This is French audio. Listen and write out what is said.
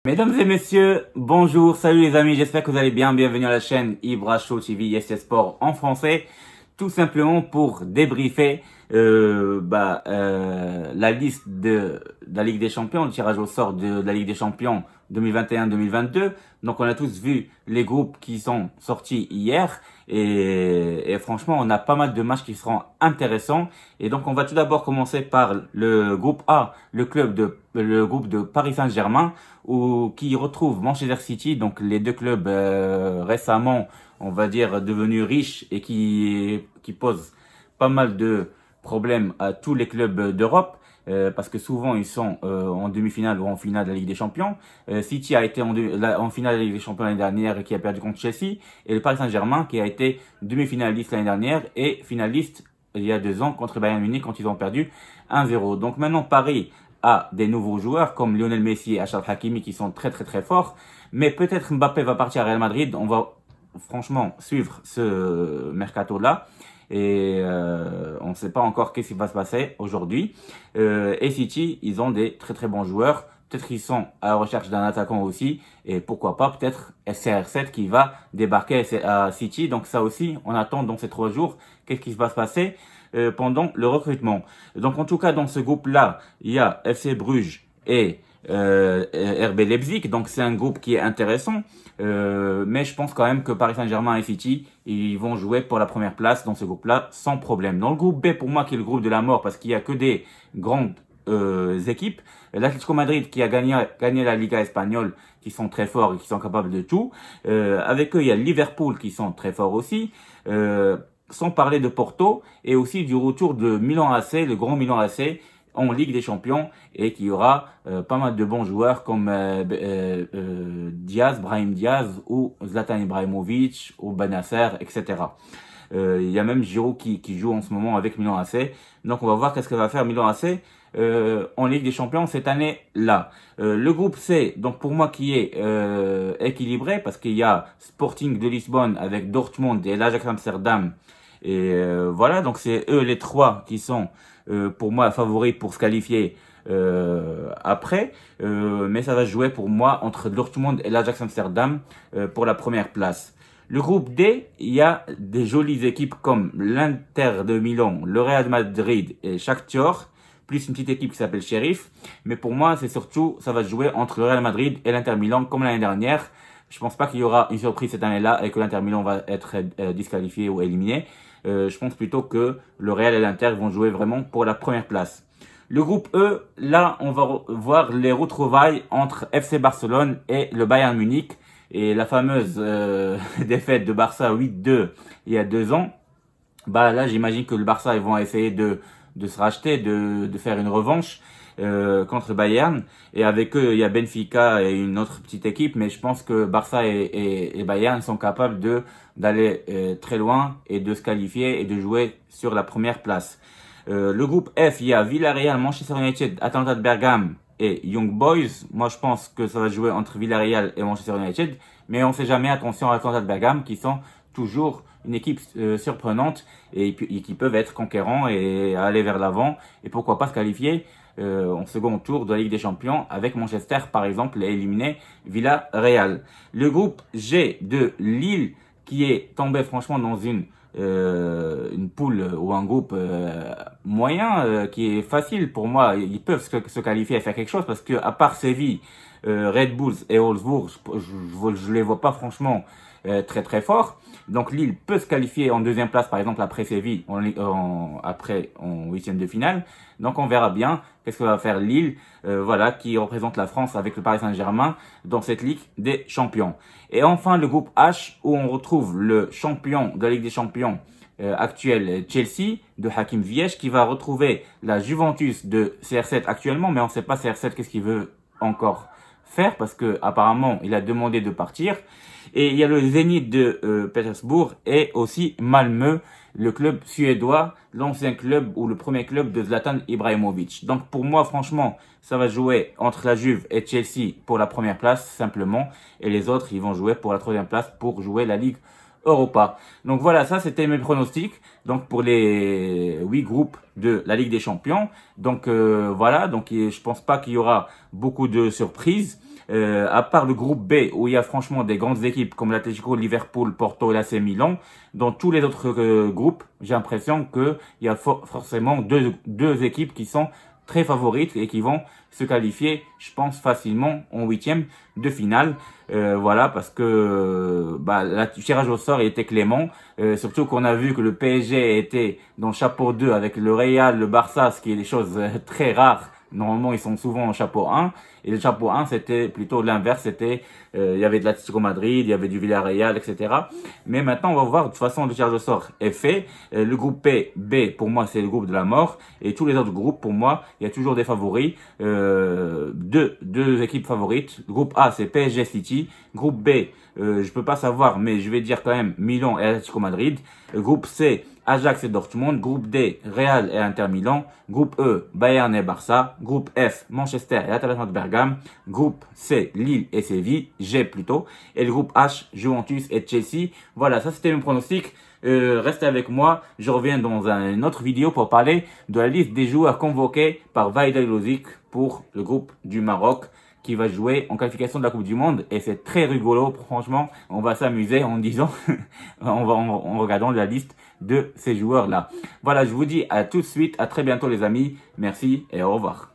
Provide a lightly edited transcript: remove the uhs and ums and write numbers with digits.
Mesdames et messieurs, bonjour, salut les amis, j'espère que vous allez bien, bienvenue à la chaîne Ibra Show TV YesYes Sport en français, tout simplement pour débriefer la liste de la Ligue des Champions, le tirage au sort de la Ligue des Champions 2021-2022. Donc on a tous vu les groupes qui sont sortis hier et franchement on a pas mal de matchs qui seront intéressants. Et donc on va tout d'abord commencer par le groupe A, le groupe de Paris Saint-Germain qui retrouve Manchester City, donc les deux clubs récemment on va dire devenus riches et qui posent pas mal de problèmes à tous les clubs d'Europe. Parce que souvent ils sont en demi-finale ou en finale de la Ligue des Champions. City a été en finale de la Ligue des Champions l'année dernière et qui a perdu contre Chelsea. Et le Paris Saint-Germain qui a été demi-finaliste l'année dernière et finaliste il y a 2 ans contre Bayern Munich quand ils ont perdu 1-0. Donc maintenant Paris a des nouveaux joueurs comme Lionel Messi et Achraf Hakimi qui sont très forts. Mais peut-être Mbappé va partir à Real Madrid. On va franchement suivre ce mercato-là. Et on ne sait pas encore qu'est-ce qui va se passer aujourd'hui. Et City, ils ont des très bons joueurs. Peut-être qu'ils sont à la recherche d'un attaquant aussi. Et pourquoi pas peut-être CR7 qui va débarquer à City. Donc ça aussi, on attend dans ces 3 jours qu'est-ce qui va se passer pendant le recrutement. Donc en tout cas, dans ce groupe-là, il y a FC Bruges et RB Leipzig, donc c'est un groupe qui est intéressant, mais je pense quand même que Paris Saint-Germain et City, ils vont jouer pour la première place dans ce groupe-là sans problème. Dans le groupe B, pour moi, qui est le groupe de la mort, parce qu'il y a que des grandes équipes, l'Atlético Madrid qui a gagné la Liga espagnole, qui sont très forts et qui sont capables de tout. Avec eux, il y a Liverpool qui sont très forts aussi. Sans parler de Porto et aussi du retour de Milan AC, le grand Milan AC, en Ligue des Champions et qui aura pas mal de bons joueurs comme Brahim Diaz ou Zlatan Ibrahimovic ou Benasser, etc. Il y a même Giroud qui joue en ce moment avec Milan AC. Donc on va voir qu'est-ce que va faire Milan AC en Ligue des Champions cette année-là. Le groupe C, donc pour moi qui est équilibré parce qu'il y a Sporting de Lisbonne avec Dortmund et l'Ajax Amsterdam. Et voilà, donc c'est eux les 3 qui sont pour moi favoris pour se qualifier après. Mais ça va se jouer pour moi entre Dortmund et l'Ajax Amsterdam pour la première place. Le groupe D, il y a des jolies équipes comme l'Inter de Milan, le Real Madrid et Shakhtar, plus une petite équipe qui s'appelle Sheriff. Mais pour moi, c'est surtout, ça va se jouer entre le Real Madrid et l'Inter Milan comme l'année dernière. Je pense pas qu'il y aura une surprise cette année-là et que l'Inter Milan va être disqualifié ou éliminé. Je pense plutôt que le Real et l'Inter vont jouer vraiment pour la première place. Le groupe E, là, on va voir les retrouvailles entre FC Barcelone et le Bayern Munich. Et la fameuse défaite de Barça 8-2 il y a 2 ans. Bah là, j'imagine que le Barça, ils vont essayer de se racheter, de faire une revanche contre Bayern. Et avec eux, il y a Benfica et une autre petite équipe. Mais je pense que Barça et Bayern sont capables d'aller très loin et de se qualifier et de jouer sur la première place. Le groupe F, il y a Villarreal, Manchester United, Atalanta de Bergame et Young Boys. Moi, je pense que ça va jouer entre Villarreal et Manchester United. Mais on ne sait jamais, attention à Atalanta de Bergame qui sont toujours une équipe surprenante et qui peuvent être conquérants et aller vers l'avant. Et pourquoi pas se qualifier en second tour de la Ligue des Champions avec Manchester, par exemple, et éliminer Villarreal. Le groupe G de Lille qui est tombé franchement dans une poule ou un groupe moyen qui est facile pour moi. Ils peuvent se qualifier et faire quelque chose parce que à part Séville, Red Bulls et Wolfsburg, je les vois pas franchement très forts. Donc Lille peut se qualifier en 2e place par exemple après Séville après en 8e de finale. Donc on verra bien qu'est-ce que va faire Lille, voilà, qui représente la France avec le Paris Saint-Germain dans cette Ligue des Champions. Et enfin le groupe H où on retrouve le champion de la Ligue des Champions actuel Chelsea de Hakim Ziyech qui va retrouver la Juventus de CR7 actuellement, mais on ne sait pas CR7 qu'est-ce qu'il veut encore faire parce que apparemment il a demandé de partir. Et il y a le Zénith de Pétersbourg et aussi Malmö, le club suédois, l'ancien club ou le premier club de Zlatan Ibrahimovic. Donc pour moi, franchement, ça va jouer entre la Juve et Chelsea pour la première place simplement. Et les autres, ils vont jouer pour la 3e place pour jouer la Ligue Europa. Donc voilà, ça c'était mes pronostics. Donc pour les 8 groupes de la Ligue des Champions. Donc voilà, donc je pense pas qu'il y aura beaucoup de surprises. À part le groupe B, où il y a franchement des grandes équipes comme l'Atlético, Liverpool, Porto et l'AC Milan, dans tous les autres groupes, j'ai l'impression qu'il y a forcément deux équipes qui sont très favorites et qui vont se qualifier, je pense, facilement en huitième de finale. Voilà, parce que le tirage au sort était clément. Surtout qu'on a vu que le PSG était dans le chapeau 2 avec le Real, le Barça, ce qui est des choses très rares. Normalement, ils sont souvent en chapeau 1. Et le chapeau 1, c'était plutôt l'inverse. C'était, il y avait de l'Atlético Madrid, il y avait du Villarreal, etc. Mais maintenant, on va voir. De toute façon, le tirage au sort est fait. Le groupe B, pour moi, c'est le groupe de la mort. Et tous les autres groupes, pour moi, il y a toujours des favoris. Deux équipes favorites. Le groupe A, c'est PSG City. Groupe B, je peux pas savoir, mais je vais dire quand même Milan et Atlético Madrid. Groupe C, Ajax et Dortmund. Groupe D, Real et Inter Milan. Groupe E, Bayern et Barça. Groupe F, Manchester et Atalanta de Bergame. Groupe C, Lille et Séville. G plutôt. Et le groupe H, Juventus et Chelsea. Voilà, ça c'était mes pronostics. Restez avec moi. Je reviens dans une autre vidéo pour parler de la liste des joueurs convoqués par Vaidal Lozic pour le groupe du Maroc, qui va jouer en qualification de la Coupe du Monde. Et c'est très rigolo, franchement. On va s'amuser en disant, en regardant la liste de ces joueurs-là. Voilà, je vous dis à tout de suite, à très bientôt les amis. Merci et au revoir.